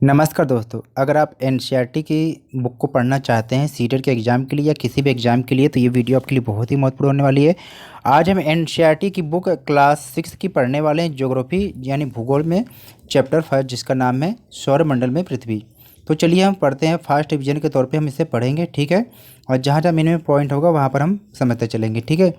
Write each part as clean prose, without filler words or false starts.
नमस्कार दोस्तों, अगर आप एनसीईआरटी की बुक को पढ़ना चाहते हैं सीटेट के एग्ज़ाम के लिए या किसी भी एग्ज़ाम के लिए, तो ये वीडियो आपके लिए बहुत ही महत्वपूर्ण होने वाली है। आज हम एनसीईआरटी की बुक क्लास 6 की पढ़ने वाले हैं, ज्योग्राफी यानी भूगोल में चैप्टर 5, जिसका नाम है सौरमंडल में पृथ्वी। तो चलिए हम पढ़ते हैं। फर्स्ट डिवीजन के तौर पर हम इसे पढ़ेंगे, ठीक है। और जहाँ जहाँ मिनिमम पॉइंट होगा वहाँ पर हम समझते चलेंगे, ठीक है।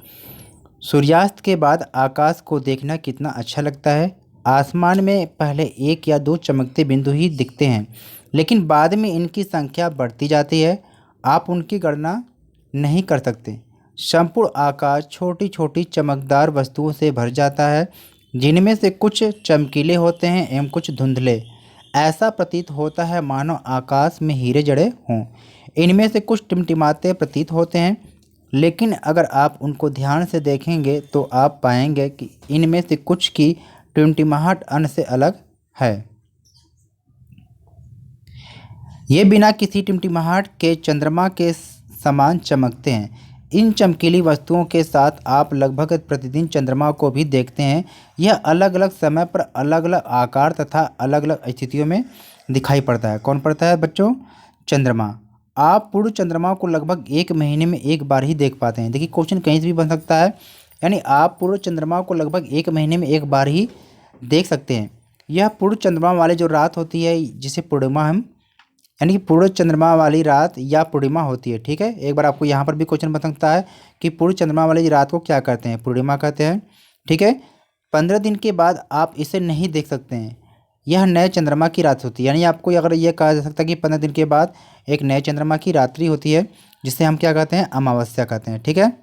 सूर्यास्त के बाद आकाश को देखना कितना अच्छा लगता है। आसमान में पहले एक या दो चमकते बिंदु ही दिखते हैं, लेकिन बाद में इनकी संख्या बढ़ती जाती है। आप उनकी गणना नहीं कर सकते। संपूर्ण आकाश छोटी छोटी चमकदार वस्तुओं से भर जाता है, जिनमें से कुछ चमकीले होते हैं एवं कुछ धुंधले। ऐसा प्रतीत होता है मानो आकाश में हीरे जड़े हों। इनमें से कुछ टिमटिमाते प्रतीत होते हैं, लेकिन अगर आप उनको ध्यान से देखेंगे तो आप पाएंगे कि इनमें से कुछ की टिमटिमाहट अन्य से अलग है। ये बिना किसी टिमटिमाहट के चंद्रमा के समान चमकते हैं। इन चमकीली वस्तुओं के साथ आप लगभग प्रतिदिन चंद्रमा को भी देखते हैं। यह अलग अलग समय पर अलग अलग आकार तथा अलग अलग स्थितियों में दिखाई पड़ता है। कौन पड़ता है बच्चों? चंद्रमा। आप पूर्ण चंद्रमा को लगभग 1 महीने में एक बार ही देख पाते हैं। देखिए, क्वेश्चन कहीं से भी बन सकता है। यानी आप पूर्ण चंद्रमा को लगभग 1 महीने में एक बार ही देख सकते हैं। यह पूर्ण चंद्रमा वाली जो रात होती है, जिसे पूर्णिमा हम यानी कि पूर्ण चंद्रमा वाली रात या पूर्णिमा होती है, ठीक है। एक बार आपको यहाँ पर भी क्वेश्चन बन सकता है कि पूर्ण चंद्रमा वाली रात को क्या कहते हैं? पूर्णिमा कहते हैं, ठीक है। 15 दिन के बाद आप इसे नहीं देख सकते हैं। यह नए चंद्रमा की रात होती है। यानी आपको अगर यह कहा जा सकता है कि 15 दिन के बाद एक नए चंद्रमा की रात्रि होती है, जिसे हम क्या कहते हैं? अमावस्या कहते हैं, ठीक है।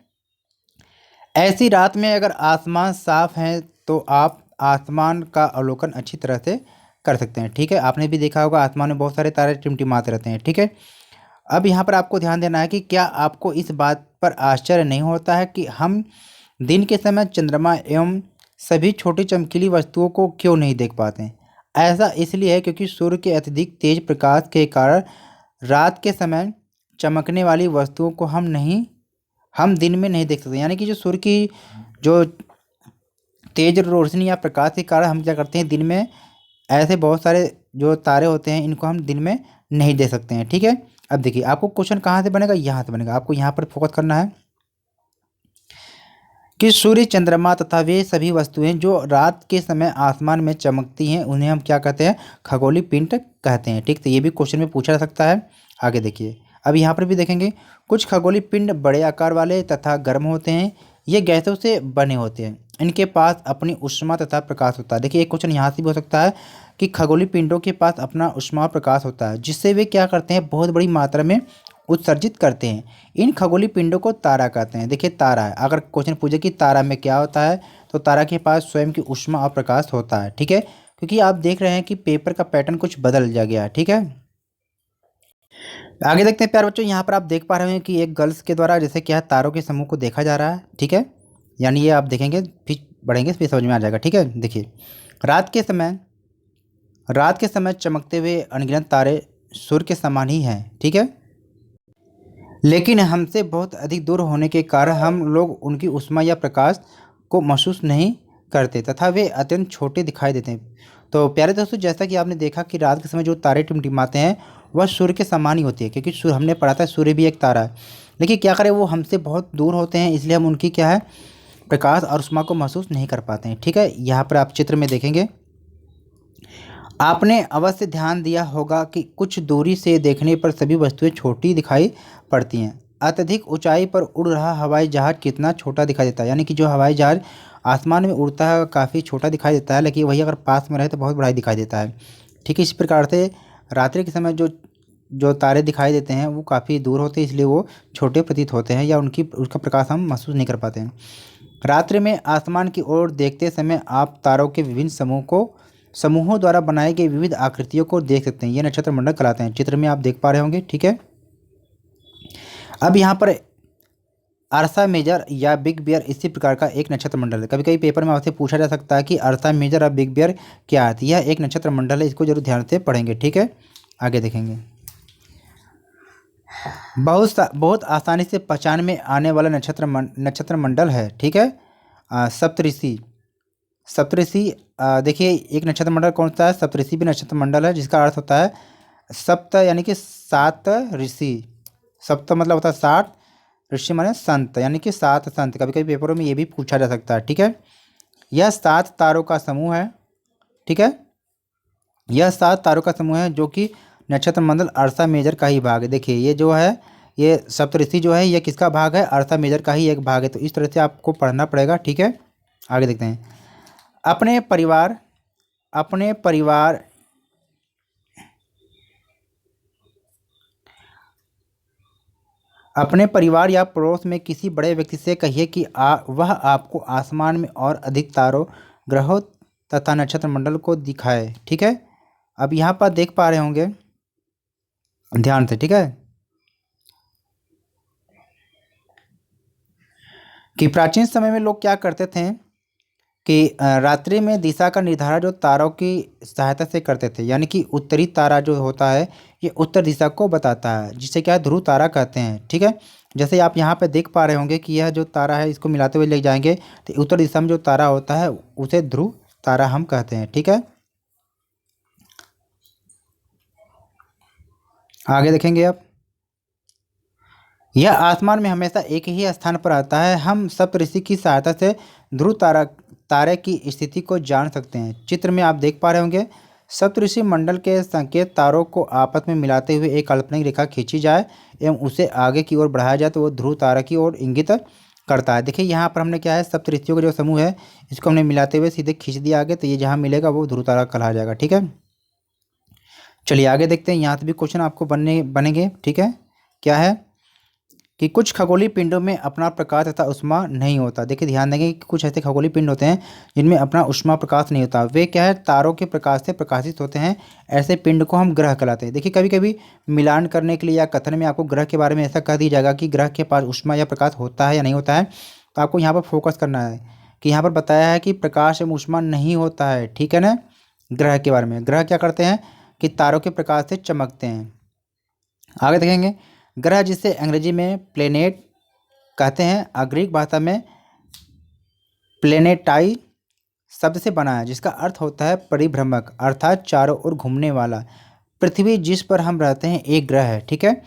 ऐसी रात में अगर आसमान साफ है तो आप आसमान का अवलोकन अच्छी तरह से कर सकते हैं, ठीक है। आपने भी देखा होगा आसमान में बहुत सारे तारे टिमटिमाते रहते हैं, ठीक है। अब यहाँ पर आपको ध्यान देना है कि क्या आपको इस बात पर आश्चर्य नहीं होता है कि हम दिन के समय चंद्रमा एवं सभी छोटी चमकीली वस्तुओं को क्यों नहीं देख पाते हैं? ऐसा इसलिए है क्योंकि सूर्य के अत्यधिक तेज प्रकाश के कारण रात के समय चमकने वाली वस्तुओं को हम दिन में नहीं देख सकते। यानी कि जो सूर्य की जो तेज रोशनी या प्रकाश के कारण हम क्या करते हैं, दिन में ऐसे बहुत सारे जो तारे होते हैं, इनको हम दिन में नहीं देख सकते हैं, ठीक है। अब देखिए, आपको क्वेश्चन कहाँ से बनेगा? यहाँ से बनेगा। आपको यहाँ पर फोकस करना है कि सूर्य, चंद्रमा तथा वे सभी वस्तुएं जो रात के समय आसमान में चमकती हैं, उन्हें हम क्या कहते हैं? खगोलीय पिंड कहते हैं, ठीक। तो ये भी क्वेश्चन में पूछा जा सकता है। आगे देखिए, अब यहाँ पर भी देखेंगे, कुछ खगोलीय पिंड बड़े आकार वाले तथा गर्म होते हैं। ये गैसों से बने होते हैं। इनके पास अपनी ऊष्मा तथा प्रकाश होता है। देखिए, एक क्वेश्चन यहाँ से भी हो सकता है कि खगोलीय पिंडों के पास अपना ऊष्मा और प्रकाश होता है, जिससे वे क्या करते हैं? बहुत बड़ी मात्रा में उत्सर्जित करते हैं। इन खगोलीय पिंडों को तारा कहते हैं। देखिए, तारा है। अगर क्वेश्चन पूछे कि तारा में क्या होता है, तो तारा के पास स्वयं की ऊष्मा और प्रकाश होता है, ठीक है। क्योंकि आप देख रहे हैं कि पेपर का पैटर्न कुछ बदल जा गया है, ठीक है। आगे देखते हैं प्यारे बच्चों। यहाँ पर आप देख पा रहे हैं कि एक गर्ल्स के द्वारा जैसे क्या है, तारों के समूह को देखा जा रहा है, ठीक है। यानी ये आप देखेंगे, फिर बढ़ेंगे, फिर समझ में आ जाएगा, ठीक है। देखिए, रात के समय रात के समय चमकते हुए अनगिनत तारे सूर्य के समान ही हैं, ठीक है। लेकिन हमसे बहुत अधिक दूर होने के कारण हम लोग उनकी ऊष्मा या प्रकाश को महसूस नहीं करते तथा वे अत्यंत छोटे दिखाई देते हैं। तो प्यारे दोस्तों, जैसा कि आपने देखा कि रात के समय जो तारे टिमटिमाते हैं, वह सूर्य के समान ही होती है, क्योंकि सूर्य, हमने पढ़ा था, सूर्य भी एक तारा है। लेकिन क्या करें, वो हमसे बहुत दूर होते हैं, इसलिए हम उनकी क्या है, प्रकाश और ऊष्मा को महसूस नहीं कर पाते हैं, ठीक है। यहाँ पर आप चित्र में देखेंगे, आपने अवश्य ध्यान दिया होगा कि कुछ दूरी से देखने पर सभी वस्तुएं छोटी दिखाई पड़ती हैं। अत्यधिक ऊंचाई पर उड़ रहा हवाई जहाज कितना छोटा दिखाई देता है। यानी कि जो हवाई जहाज आसमान में उड़ता है काफ़ी छोटा दिखाई देता है, लेकिन वही अगर पास में रहे तो बहुत बड़ा ही दिखाई देता है, ठीक है। इस प्रकार से रात्रि के समय जो जो तारे दिखाई देते हैं वो काफ़ी दूर होते हैं, इसलिए वो छोटे प्रतीत होते हैं या उसका प्रकाश हम महसूस नहीं कर पाते हैं। रात्रि में आसमान की ओर देखते समय आप तारों के विभिन्न समूहों द्वारा बनाई गई विविध आकृतियों को देख सकते हैं। ये नक्षत्र मंडल कहलाते हैं। चित्र में आप देख पा रहे होंगे, ठीक है। अब यहाँ पर अर्सा मेजर या बिग बियर इसी प्रकार का एक नक्षत्र मंडल है। कभी कभी पेपर में आपसे पूछा जा सकता है कि अर्सा मेजर और बिग बियर क्या है। यह एक नक्षत्र मंडल है, इसको जरूर ध्यान से पढ़ेंगे, ठीक है। आगे देखेंगे, बहुत आसानी से पहचान में आने वाला नक्षत्र मंडल है, ठीक है। सप्तऋषि सप्तऋषि देखिए एक नक्षत्र मंडल कौन सा है, सप्तऋषि भी नक्षत्र मंडल है, जिसका अर्थ होता है सप्त यानी कि 7 ऋषि। सप्त मतलब होता है 7, ऋषि माने संत, यानी कि 7 संत। कभी कभी पेपरों में ये भी पूछा जा सकता है, ठीक है। यह 7 तारों का समूह है, ठीक है। यह 7 तारों का समूह है जो कि नक्षत्र मंडल अर्सा मेजर का ही भाग है। देखिए ये जो है, ये सप्तऋषि जो है, ये किसका भाग है, अर्सा मेजर का ही एक भाग है। तो इस तरह से आपको पढ़ना पड़ेगा, ठीक है। आगे देखते हैं। अपने परिवार अपने परिवार अपने परिवार या पड़ोस में किसी बड़े व्यक्ति से कहिए कि वह आपको आसमान में और अधिक तारों, ग्रहों तथा नक्षत्र मंडल को दिखाए, ठीक है। अब यहाँ पर देख पा रहे होंगे ध्यान से, ठीक है, कि प्राचीन समय में लोग क्या करते थे कि रात्रि में दिशा का निर्धारण जो तारों की सहायता से करते थे। यानी कि उत्तरी तारा जो होता है ये उत्तर दिशा को बताता है, जिसे क्या है, ध्रुव तारा कहते हैं, ठीक है। जैसे आप यहाँ पे देख पा रहे होंगे कि यह जो तारा है, इसको मिलाते हुए ले जाएंगे तो उत्तर दिशा में जो तारा होता है उसे ध्रुव तारा हम कहते हैं, ठीक है। आगे देखेंगे आप। यह आसमान में हमेशा एक ही स्थान पर आता है। हम सप्तऋषि की सहायता से ध्रुव तारे की स्थिति को जान सकते हैं। चित्र में आप देख पा रहे होंगे सप्तऋषि मंडल के संकेत तारों को आपस में मिलाते हुए एक काल्पनिक रेखा खींची जाए एवं उसे आगे की ओर बढ़ाया जाए तो वो ध्रुव तारा की ओर इंगित करता है। देखिए यहाँ पर हमने क्या है, सप्तऋषियों का जो समूह है इसको हमने मिलाते हुए सीधे खींच दिया आगे, तो ये जहाँ मिलेगा वो ध्रुव तारा कहलाया जाएगा, ठीक है। चलिए आगे देखते हैं। यहाँ से भी क्वेश्चन आपको बनेंगे, ठीक है। क्या है कि कुछ खगोलीय पिंडों में अपना प्रकाश तथा ऊष्मा नहीं होता। देखिए ध्यान देंगे कि कुछ ऐसे खगोलीय पिंड होते हैं जिनमें अपना ऊष्मा प्रकाश नहीं होता। वे क्या है, तारों के प्रकाश से प्रकाशित होते हैं। ऐसे पिंड को हम ग्रह कहलाते हैं। देखिए कभी कभी मिलान करने के लिए या कथन में आपको ग्रह के बारे में ऐसा कह दिया जाएगा कि ग्रह के पास ऊष्मा या प्रकाश होता है या नहीं होता है, तो आपको यहाँ पर फोकस करना है कि यहाँ पर बताया है कि प्रकाश एवं ऊष्मा नहीं होता है, ठीक है ना। ग्रह के बारे में, ग्रह क्या करते हैं कि तारों के प्रकाश से चमकते हैं। आगे देखेंगे। ग्रह जिसे अंग्रेजी में प्लेनेट कहते हैं, ग्रीक भाषा में प्लेनेटाई शब्द से बना है, जिसका अर्थ होता है परिभ्रमक, अर्थात चारों ओर घूमने वाला। पृथ्वी जिस पर हम रहते हैं एक ग्रह है, ठीक है।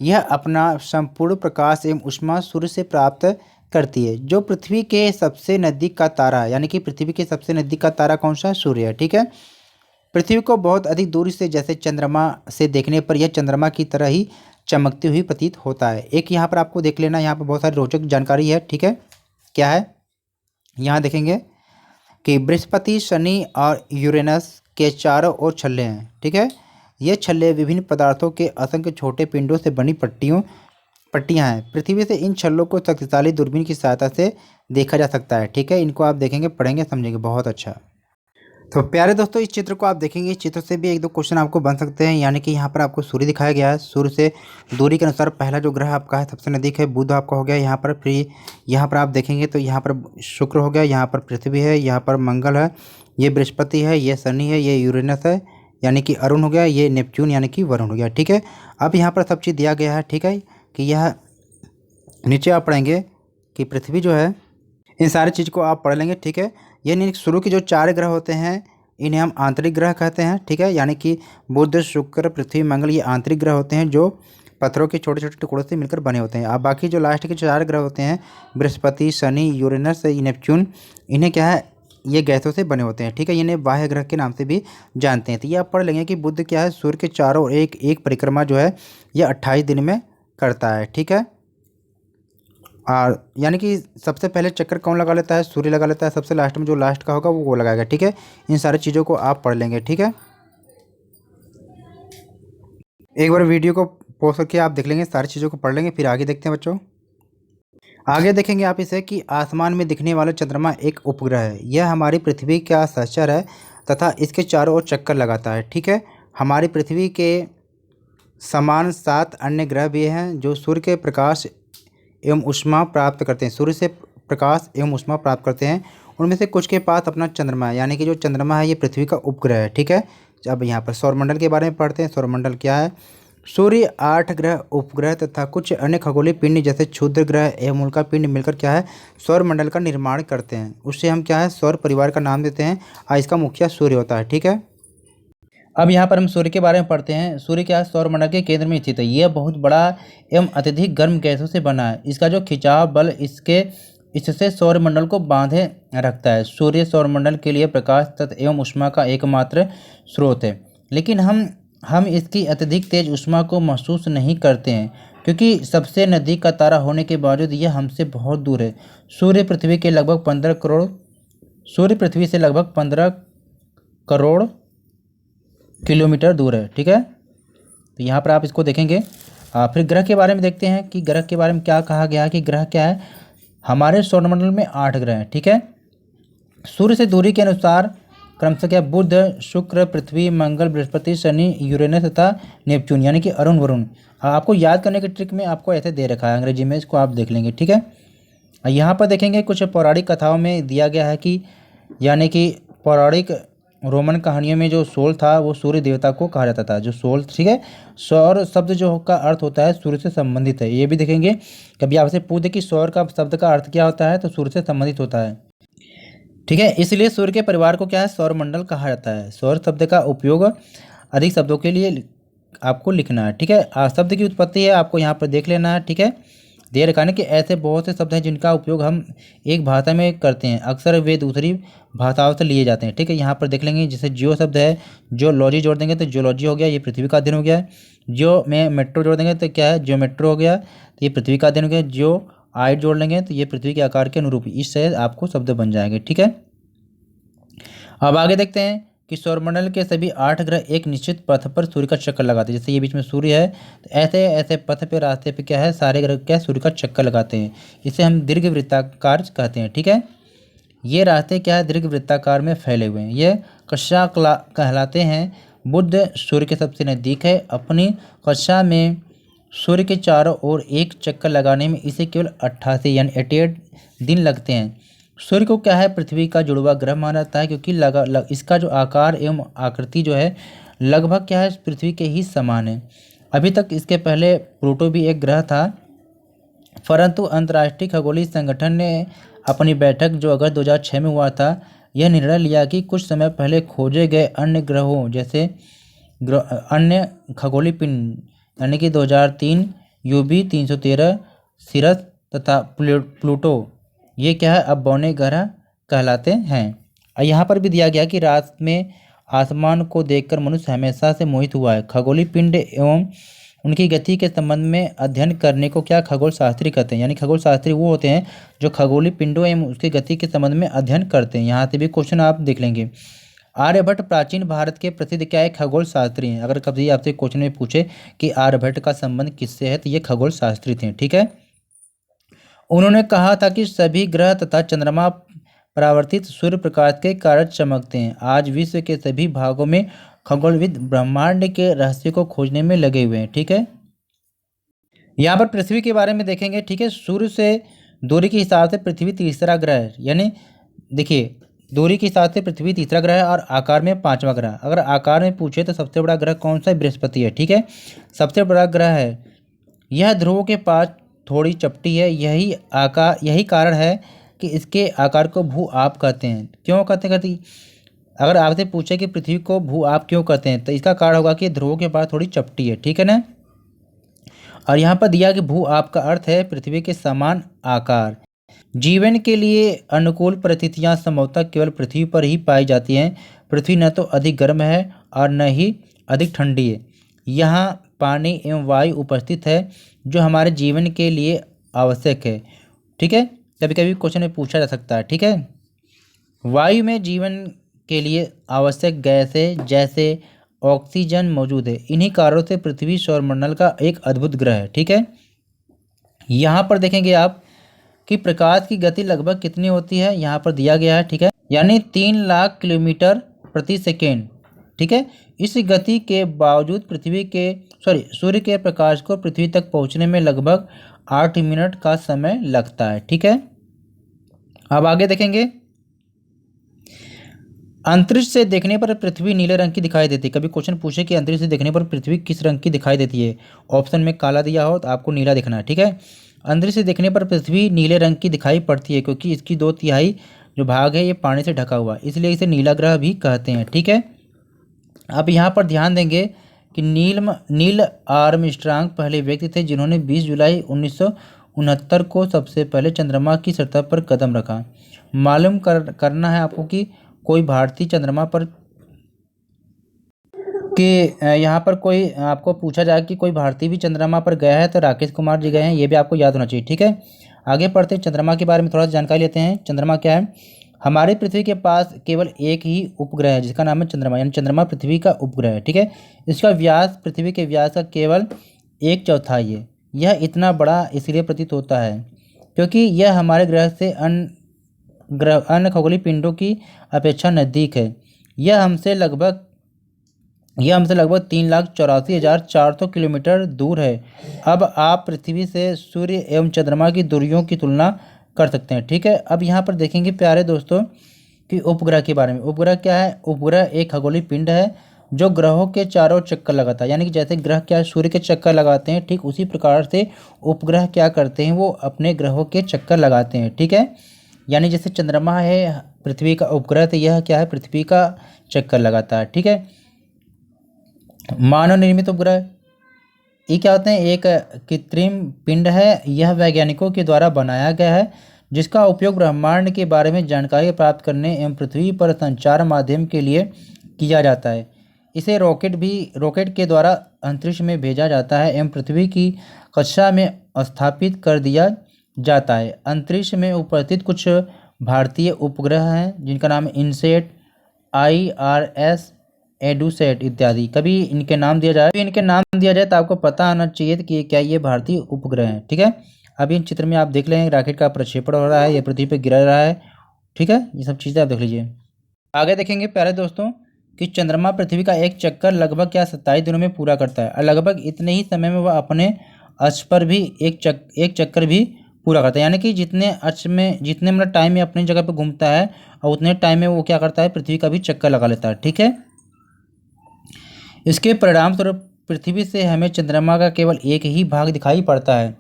यह अपना संपूर्ण प्रकाश एवं ऊष्मा सूर्य से प्राप्त करती है, जो पृथ्वी के सबसे नज़दीक का तारा है। यानी कि पृथ्वी के सबसे नज़दीक का तारा कौन सा है, सूर्य है, ठीक है। पृथ्वी को बहुत अधिक दूरी से जैसे चंद्रमा से देखने पर यह चंद्रमा की तरह ही चमकती हुई प्रतीत होता है। एक यहाँ पर आपको देख लेना, यहाँ पर बहुत सारी रोचक जानकारी है, ठीक है। क्या है, यहाँ देखेंगे कि बृहस्पति, शनि और यूरेनस के चारों ओर छल्ले हैं, ठीक है। ये छल्ले विभिन्न पदार्थों के असंख्य छोटे पिंडों से बनी पट्टियाँ हैं। पृथ्वी से इन छल्लों को शक्तिशाली दूरबीन की सहायता से देखा जा सकता है, ठीक है। इनको आप देखेंगे, पढ़ेंगे, समझेंगे, बहुत अच्छा। तो प्यारे दोस्तों इस चित्र को आप देखेंगे, इस चित्र से भी एक दो क्वेश्चन आपको बन सकते हैं। यानी कि यहाँ पर आपको सूर्य दिखाया गया है, सूर्य से दूरी के अनुसार पहला जो ग्रह आपका है सबसे नज़दीक है बुध आपका हो गया यहाँ पर। फिर यहाँ पर आप देखेंगे तो यहाँ पर शुक्र हो गया, यहाँ पर पृथ्वी है, यहाँ पर मंगल है, ये बृहस्पति है, ये शनि है, ये यूरेनस है यानी कि अरुण हो गया, ये नेपच्यून यानी कि वरुण हो गया, ठीक है। अब यहाँ पर सब चीज़ दिया गया है, ठीक है, कि यह नीचे आप पढ़ेंगे कि पृथ्वी जो है, इन सारी चीज़ को आप पढ़ लेंगे, ठीक है। यानी शुरू के जो 4 ग्रह होते हैं इन्हें हम आंतरिक ग्रह कहते हैं, ठीक है। यानी कि बुध, शुक्र, पृथ्वी, मंगल ये आंतरिक ग्रह होते हैं जो पत्थरों के छोटे छोटे टुकड़ों से मिलकर बने होते हैं। अब बाकी जो लास्ट के 4 ग्रह होते हैं बृहस्पति, शनि, यूरेनस, नेपच्यून, इन्हें क्या है, ये गैसों से बने होते हैं, ठीक है। इन्हें बाह्य ग्रह के नाम से भी जानते हैं। तो ये आप पढ़ लेंगे कि बुध क्या है, सूर्य के चारों ओर एक परिक्रमा जो है यह 28 दिन में करता है, ठीक है। और यानी कि सबसे पहले चक्कर कौन लगा लेता है, सूर्य लगा लेता है। सबसे लास्ट में जो लास्ट का होगा वो लगाएगा, ठीक है। इन सारी चीज़ों को आप पढ़ लेंगे, ठीक है। एक बार वीडियो को पॉज करके आप देख लेंगे, सारी चीज़ों को पढ़ लेंगे, फिर आगे देखते हैं बच्चों। आगे देखेंगे आप इसे कि आसमान में दिखने वाला चंद्रमा एक उपग्रह है। यह हमारी पृथ्वी का सहचर है तथा इसके चारों ओर चक्कर लगाता है, ठीक है। हमारी पृथ्वी के समान 7 अन्य ग्रह भी हैं जो सूर्य के प्रकाश एवं ऊष्मा प्राप्त करते हैं, सूर्य से प्रकाश एवं ऊष्मा प्राप्त करते हैं। उनमें से कुछ के पास अपना चंद्रमा है, यानी कि जो चंद्रमा है ये पृथ्वी का उपग्रह है, ठीक है। अब यहाँ पर सौरमंडल के बारे में पढ़ते हैं। सौरमंडल क्या है, सूर्य, 8 ग्रह, उपग्रह तथा कुछ अन्य खगोलीय पिंड जैसे क्षुद्र ग्रह एवं उल्का पिंड मिलकर क्या है, सौर मंडल का निर्माण करते हैं। उससे हम क्या है, सौर परिवार का नाम देते हैं और इसका मुखिया सूर्य होता है। ठीक है, अब यहाँ पर हम सूर्य के बारे में पढ़ते हैं। सूर्य क्या है, सौर मंडल के केंद्र में स्थित है। यह बहुत बड़ा एवं अत्यधिक गर्म गैसों से बना है। इसका जो खिंचाव बल इससे सौरमंडल को बांधे रखता है। सूर्य सौरमंडल के लिए प्रकाश तत्व एवं ऊष्मा का एकमात्र स्रोत है, लेकिन हम इसकी अत्यधिक तेज ऊष्मा को महसूस नहीं करते हैं, क्योंकि सबसे नज़दीक का तारा होने के बावजूद यह हमसे बहुत दूर है। सूर्य पृथ्वी से लगभग 15 करोड़ किलोमीटर दूर है। ठीक है, तो यहाँ पर आप इसको देखेंगे। फिर ग्रह के बारे में देखते हैं कि ग्रह के बारे में क्या कहा गया है कि ग्रह क्या है। हमारे सौरमंडल में 8 ग्रह हैं। ठीक है, सूर्य से दूरी के अनुसार क्रमशः क्या, बुध, शुक्र, पृथ्वी, मंगल, बृहस्पति, शनि, यूरेनस तथा नेपच्यून, यानी कि अरुण वरुण। आपको याद करने की ट्रिक में आपको ऐसे दे रखा है अंग्रेजी में, इसको आप देख लेंगे। ठीक है, यहाँ पर देखेंगे कुछ पौराणिक कथाओं में दिया गया है कि, यानी कि पौराणिक रोमन कहानियों में जो सोल था वो सूर्य देवता को कहा जाता था, जो सोल। ठीक है, सौर शब्द जो का अर्थ होता है सूर्य से संबंधित है। ये भी देखेंगे, कभी आपसे पूछ दे कि सौर का शब्द का अर्थ क्या होता है, तो सूर्य से संबंधित होता है। ठीक है, इसलिए सूर्य के परिवार को क्या है, सौर मंडल कहा जाता है। सौर शब्द का उपयोग अधिक शब्दों के लिए आपको लिखना है। ठीक है, शब्द की उत्पत्ति है आपको यहाँ पर देख लेना है। ठीक है, दे रखा है कि ऐसे बहुत से शब्द हैं जिनका उपयोग हम एक भाषा में करते हैं, अक्सर वे दूसरी भाषाओं से लिए जाते हैं। ठीक है, यहाँ पर देख लेंगे, जैसे जियो शब्द है, जियोलॉजी जोड़ देंगे तो जियोलॉजी हो गया, ये पृथ्वी का अध्ययन हो गया। जियो में मेट्रो जोड़ देंगे तो क्या है, जियोमेट्रो हो गया, तो ये पृथ्वी का अध्ययन हो गया। जियो आइट जोड़ लेंगे तो ये पृथ्वी के आकार के अनुरूप, इससे आपको शब्द बन जाएंगे। ठीक है, अब आगे देखते हैं कि सौरमंडल के सभी 8 ग्रह एक निश्चित पथ पर सूर्य का चक्कर लगाते हैं। जैसे ये बीच में सूर्य है, तो ऐसे ऐसे पथ पे, रास्ते पे क्या है, सारे ग्रह क्या सूर्य का चक्कर लगाते हैं। इसे हम दीर्घ वृत्ताकार कहते हैं। ठीक है, ये रास्ते क्या है, दीर्घ वृत्ताकार में फैले हुए हैं, ये कक्षा कहलाते हैं। बुध सूर्य के सबसे नज़दीक है। अपनी कक्षा में सूर्य के चारों ओर एक चक्कर लगाने में इसे केवल 88 यानी 88 दिन लगते हैं। सूर्य को क्या है, पृथ्वी का जुड़वा ग्रह माना जाता है, क्योंकि इसका जो आकार एवं आकृति जो है लगभग क्या है, पृथ्वी के ही समान है। अभी तक इसके पहले प्लूटो भी एक ग्रह था, परंतु अंतर्राष्ट्रीय खगोलीय संगठन ने अपनी बैठक जो अगस्त 2006 में हुआ था, यह निर्णय लिया कि कुछ समय पहले खोजे गए अन्य ग्रहों जैसे अन्य खगोलीय पिंड, यानी कि 2003 UB 313 सिरस तथा प्लूटो, ये क्या है, अब बौने ग्रह कहलाते हैं। और यहाँ पर भी दिया गया कि रात में आसमान को देखकर मनुष्य हमेशा से मोहित हुआ है। खगोलीय पिंड एवं उनकी गति के संबंध में अध्ययन करने को क्या, खगोल शास्त्री कहते हैं। यानी खगोल शास्त्री वो होते हैं जो खगोलीय पिंडों एवं उसकी गति के संबंध में अध्ययन करते हैं। यहाँ से भी क्वेश्चन आप देख लेंगे। आर्यभट्ट प्राचीन भारत के प्रसिद्ध क्या है, खगोल शास्त्री हैं। अगर कभी आपसे क्वेश्चन में पूछे कि आर्यभट्ट का संबंध किससे है, तो ये खगोल शास्त्री थे। ठीक है, उन्होंने कहा था कि सभी ग्रह तथा चंद्रमा परावर्तित सूर्य प्रकाश के कारण चमकते हैं। आज विश्व के सभी भागों में खगोलविद ब्रह्मांड के रहस्य को खोजने में लगे हुए हैं। ठीक है, यहाँ पर पृथ्वी के बारे में देखेंगे। ठीक है, सूर्य से दूरी के हिसाब से पृथ्वी तीसरा ग्रह है। यानी देखिए, दूरी के हिसाब से पृथ्वी तीसरा ग्रह है और आकार में 5वां ग्रह। अगर आकार में पूछे तो सबसे बड़ा ग्रह कौन सा है, बृहस्पति है। ठीक है, सबसे बड़ा ग्रह है। यह ध्रुवों के पास थोड़ी चपटी है। यही कारण है कि इसके आकार को भू आप कहते हैं। क्यों कहते अगर आपसे पूछे कि पृथ्वी को भू आप क्यों कहते हैं, तो इसका कारण होगा कि ध्रुवों के पास थोड़ी चपटी है। ठीक है ना, और यहाँ पर दिया कि भू आप का अर्थ है पृथ्वी के समान आकार। जीवन के लिए अनुकूल परिस्थितियाँ संभवतः केवल पृथ्वी पर ही पाई जाती हैं। पृथ्वी न तो अधिक गर्म है और न ही अधिक ठंडी है। यहाँ पानी एवं वायु उपस्थित है जो हमारे जीवन के लिए आवश्यक है। ठीक है, कभी कभी क्वेश्चन में पूछा जा सकता है। ठीक है, वायु में जीवन के लिए आवश्यक गैसें जैसे ऑक्सीजन मौजूद है। इन्हीं कारणों से पृथ्वी सौरमंडल का एक अद्भुत ग्रह है। ठीक है, यहाँ पर देखेंगे आप कि प्रकाश की गति लगभग कितनी होती है, यहाँ पर दिया गया है। ठीक है, यानी 3 लाख किलोमीटर प्रति सेकेंड। ठीक है, इस गति के बावजूद सूर्य के प्रकाश को पृथ्वी तक पहुँचने में लगभग 8 मिनट का समय लगता है। ठीक है, अब आगे देखेंगे अंतरिक्ष से देखने पर पृथ्वी नीले रंग की दिखाई देती है। कभी क्वेश्चन पूछे कि अंतरिक्ष से देखने पर पृथ्वी किस रंग की दिखाई देती है, ऑप्शन में काला दिया हो तो आपको नीला दिखना है। ठीक है, अंतरिक्ष से देखने पर पृथ्वी नीले रंग की दिखाई पड़ती है क्योंकि इसकी 2/3 जो भाग है ये पानी से ढका हुआ है, इसलिए इसे नीला ग्रह भी कहते हैं। ठीक है, अब यहाँ पर ध्यान देंगे कि नील आर्मस्ट्रांग पहले व्यक्ति थे जिन्होंने 20 जुलाई 1969 को सबसे पहले चंद्रमा की सतह पर कदम रखा। मालूम करना है आपको कि कोई भारतीय चंद्रमा पर कि यहाँ पर कोई आपको पूछा जाए कि कोई भारतीय भी चंद्रमा पर गया है तो राकेश कुमार जी गए हैं, ये भी आपको याद होना चाहिए। ठीक है, आगे पढ़ते हैं, चंद्रमा के बारे में थोड़ा सा जानकारी लेते हैं। चंद्रमा क्या है? हमारी पृथ्वी के पास केवल एक ही उपग्रह है जिसका नाम है चंद्रमा, यानी चंद्रमा पृथ्वी का उपग्रह है। ठीक है, इसका व्यास पृथ्वी के व्यास का केवल 1/4 है। यह इतना बड़ा इसलिए प्रतीत होता है क्योंकि यह हमारे ग्रह से अन्य खगोलीय पिंडों की अपेक्षा नज़दीक है। यह हमसे लगभग 3,84,400 किलोमीटर दूर है। अब आप पृथ्वी से सूर्य एवं चंद्रमा की दूरियों की तुलना कर सकते हैं। ठीक है, अब यहाँ पर देखेंगे प्यारे दोस्तों कि उपग्रह के बारे में। उपग्रह क्या है? उपग्रह एक खगोलीय पिंड है जो ग्रहों के चारों चक्कर लगाता है, यानी कि जैसे ग्रह क्या सूर्य के चक्कर लगाते हैं, ठीक उसी प्रकार से उपग्रह क्या करते हैं, वो अपने ग्रहों के चक्कर लगाते हैं। ठीक है, यानी जैसे चंद्रमा है पृथ्वी का उपग्रह, तो यह क्या है? पृथ्वी का चक्कर लगाता है। ठीक है, मानव निर्मित उपग्रह ये क्या होते हैं? एक कृत्रिम पिंड है। यह वैज्ञानिकों के द्वारा बनाया गया है जिसका उपयोग ब्रह्मांड के बारे में जानकारी प्राप्त करने एवं पृथ्वी पर संचार माध्यम के लिए किया जाता है। इसे रॉकेट के द्वारा अंतरिक्ष में भेजा जाता है एवं पृथ्वी की कक्षा में स्थापित कर दिया जाता है। अंतरिक्ष में उपस्थित कुछ भारतीय उपग्रह हैं जिनका नाम है इनसेट, IRS, एडुसेट इत्यादि। कभी इनके नाम दिया जाए तो आपको पता होना चाहिए कि क्या ये भारतीय उपग्रह हैं। ठीक है, अभी इन चित्र में आप देख लें रॉकेट का प्रक्षेपण हो रहा है, ये पृथ्वी पर गिरा रहा है। ठीक है, ये सब चीज़ें आप देख लीजिए। आगे देखेंगे प्यारे दोस्तों कि चंद्रमा पृथ्वी का एक चक्कर लगभग क्या 27 दिनों में पूरा करता है और लगभग इतने ही समय में वह अपने अक्ष पर भी एक चक्कर भी पूरा करता है, यानी कि जितने मतलब टाइम में अपनी जगह पर घूमता है और उतने टाइम में वो क्या करता है? पृथ्वी का भी चक्कर लगा लेता है। ठीक है, इसके परिणाम स्वरूप पृथ्वी से हमें चंद्रमा का केवल एक ही भाग दिखाई पड़ता है।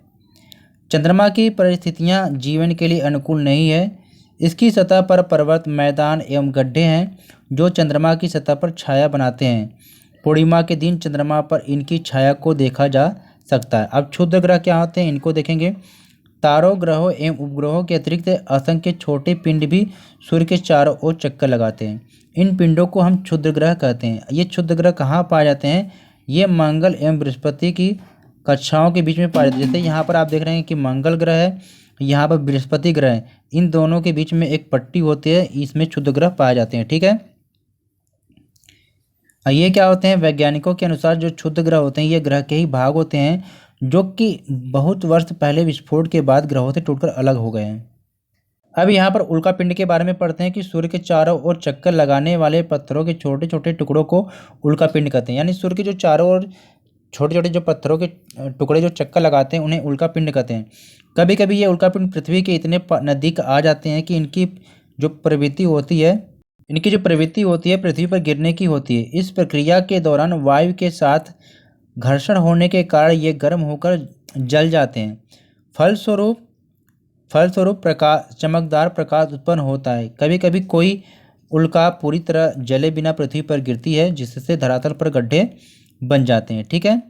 चंद्रमा की परिस्थितियां जीवन के लिए अनुकूल नहीं है। इसकी सतह पर पर्वत, मैदान एवं गड्ढे हैं जो चंद्रमा की सतह पर छाया बनाते हैं। पूर्णिमा के दिन चंद्रमा पर इनकी छाया को देखा जा सकता है। अब क्षुद्र ग्रह क्या होते हैं इनको देखेंगे। तारों, ग्रहों एवं उपग्रहों के अतिरिक्त असंख्य छोटे पिंड भी सूर्य के चारों ओर चक्कर लगाते हैं। इन पिंडों को हम क्षुद्र ग्रह कहते हैं। ये क्षुद्र ग्रह कहाँ पाए जाते हैं? ये मंगल एवं बृहस्पति की कक्षाओं के बीच में पाए जाते हैं। जैसे यहाँ पर आप देख रहे हैं कि मंगल ग्रह है, यहाँ पर बृहस्पति ग्रह है, इन दोनों के बीच में एक पट्टी होती है, इसमें क्षुद्र ग्रह पाए जाते हैं। ठीक है, ये क्या होते हैं? वैज्ञानिकों के अनुसार जो क्षुद्र ग्रह होते हैं ये ग्रह के ही भाग होते हैं जो कि बहुत वर्ष पहले विस्फोट के बाद ग्रहों से टूटकर अलग हो गए हैं। अब यहाँ पर उल्कापिंड के बारे में पढ़ते हैं कि सूर्य के चारों ओर चक्कर लगाने वाले पत्थरों के छोटे छोटे टुकड़ों को उल्कापिंड कहते हैं। यानी सूर्य के जो चारों ओर छोटे छोटे जो पत्थरों के टुकड़े जो चक्कर लगाते हैं उन्हें उल्कापिंड कहते हैं। कभी कभी ये उल्कापिंड पृथ्वी के इतने नज़दीक आ जाते हैं कि इनकी जो प्रवृत्ति होती है पृथ्वी पर गिरने की होती है। इस प्रक्रिया के दौरान वायु के साथ घर्षण होने के कारण ये गर्म होकर जल जाते हैं। फलस्वरूप चमकदार प्रकाश उत्पन्न होता है। कभी कभी कोई उल्का पूरी तरह जले बिना पृथ्वी पर गिरती है जिससे धरातल पर गड्ढे बन जाते हैं। ठीक है,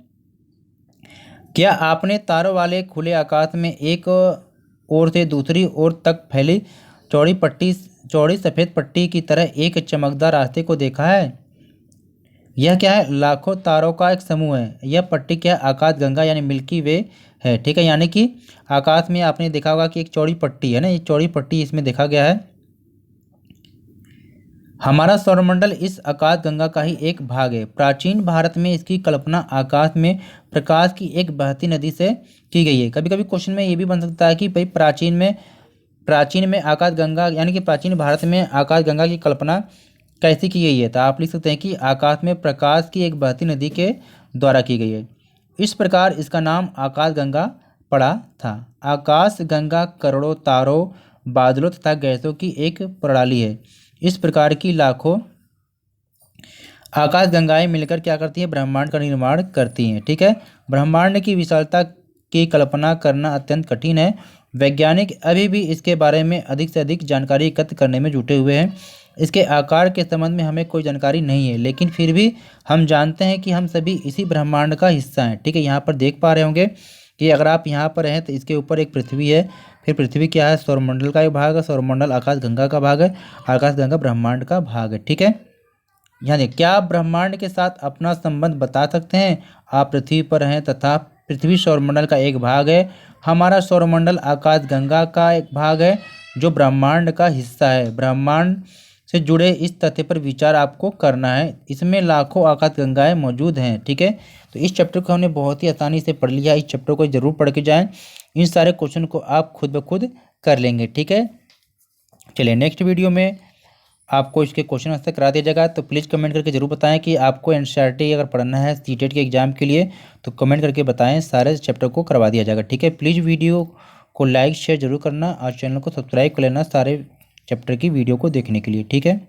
क्या आपने तारों वाले खुले आकाश में एक ओर से दूसरी ओर तक फैली चौड़ी सफ़ेद पट्टी की तरह एक चमकदार रास्ते को देखा है? यह क्या है? लाखों तारों का एक समूह है। यह पट्टी क्या है? आकाशगंगा यानी मिल्की वे है। ठीक है, यानी कि आकाश में आपने देखा होगा कि एक चौड़ी पट्टी है ना, ये चौड़ी पट्टी इसमें देखा गया है। हमारा सौरमंडल इस आकाशगंगा का ही एक भाग है। प्राचीन भारत में इसकी कल्पना आकाश में प्रकाश की एक बहती नदी से की गई है। कभी कभी क्वेश्चन में ये भी बन सकता है कि भाई प्राचीन में आकाशगंगा यानी कि प्राचीन भारत में आकाशगंगा की कल्पना कैसी की गई है? तो आप लिख सकते हैं कि आकाश में प्रकाश की एक बहती नदी के द्वारा की गई है। इस प्रकार इसका नाम आकाशगंगा पड़ा था। आकाशगंगा करोड़ों तारों, बादलों तथा गैसों की एक प्रणाली है। इस प्रकार की लाखों आकाश गंगाएं मिलकर क्या करती हैं, ब्रह्मांड का निर्माण करती हैं। ठीक है, ब्रह्मांड की विशालता की कल्पना करना अत्यंत कठिन है। वैज्ञानिक अभी भी इसके बारे में अधिक से अधिक जानकारी एकत्र करने में जुटे हुए हैं। इसके आकार के संबंध में हमें कोई जानकारी नहीं है, लेकिन फिर भी हम जानते हैं कि हम सभी इसी ब्रह्मांड का हिस्सा हैं। ठीक है, यहाँ पर देख पा रहे होंगे कि अगर आप यहाँ पर हैं तो इसके ऊपर एक पृथ्वी है, फिर पृथ्वी क्या है, सौरमंडल का एक भाग है, सौरमंडल आकाशगंगा का भाग है, आकाशगंगा ब्रह्मांड का भाग है। ठीक है, यानी क्या आप ब्रह्मांड के साथ अपना संबंध बता सकते हैं? आप पृथ्वी पर हैं तथा पृथ्वी सौरमंडल का एक भाग है। हमारा सौरमंडल आकाशगंगा का एक भाग है जो ब्रह्मांड का हिस्सा है। ब्रह्मांड से जुड़े इस तथ्य पर विचार आपको करना है। इसमें लाखों आकाशगंगाएं मौजूद हैं। ठीक है, तो इस चैप्टर को हमने बहुत ही आसानी से पढ़ लिया। इस चैप्टर को जरूर पढ़ के जाएं, इन सारे क्वेश्चन को आप खुद ब खुद कर लेंगे। ठीक है, चलिए नेक्स्ट वीडियो में आपको इसके क्वेश्चन आंसर करा दिया जाएगा। तो प्लीज़ कमेंट करके जरूर बताएं कि आपको एनसीईआरटी अगर पढ़ना है सीटेट के एग्जाम के लिए तो कमेंट करके बताएं, सारे चैप्टर को करवा दिया जाएगा। ठीक है, प्लीज़ वीडियो को लाइक शेयर जरूर करना और चैनल को सब्सक्राइब कर लेना सारे चैप्टर की वीडियो को देखने के लिए। ठीक है।